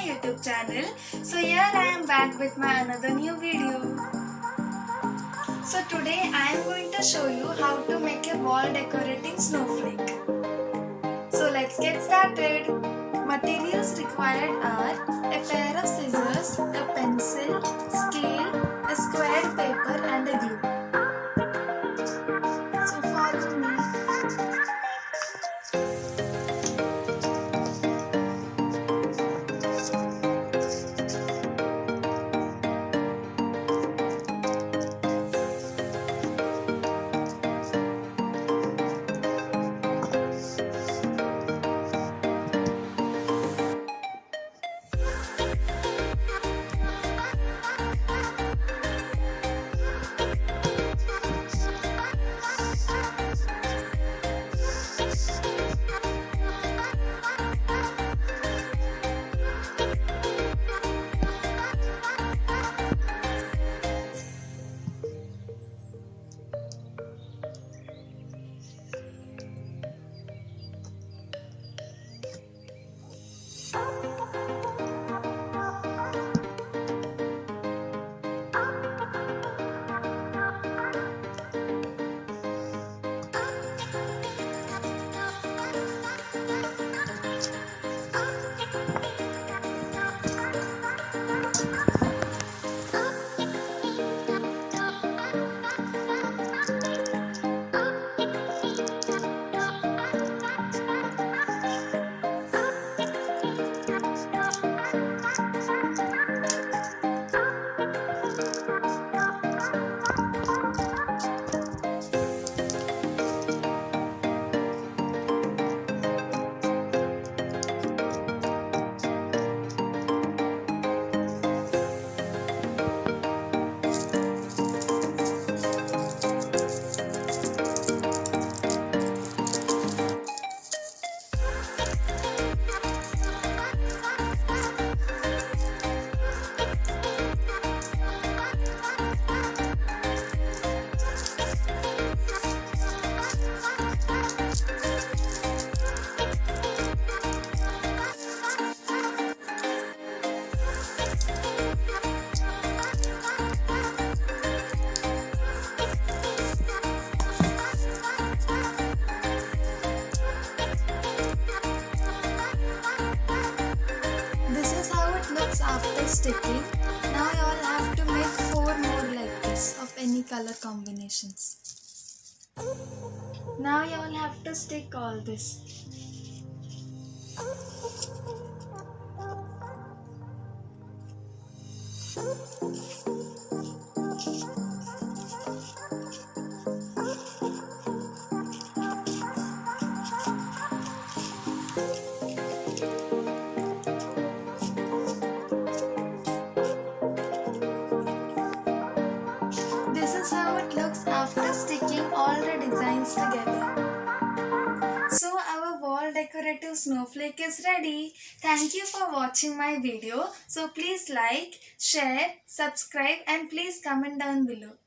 YouTube channel. So here I am back with my another new video. So today I am going to show you how to make a wall decorating snowflake. So let's get started. Materials required are a pair of scissors, a pencil, scale, a squared paper and a glue. So follow me. After sticking, now you all have to make 4 more like this of any color combinations. Now you all have to stick all this. This is how it looks after sticking all the designs together. So our wall decorative snowflake is ready. Thank you for watching my video. So please like, share, subscribe and please comment down below.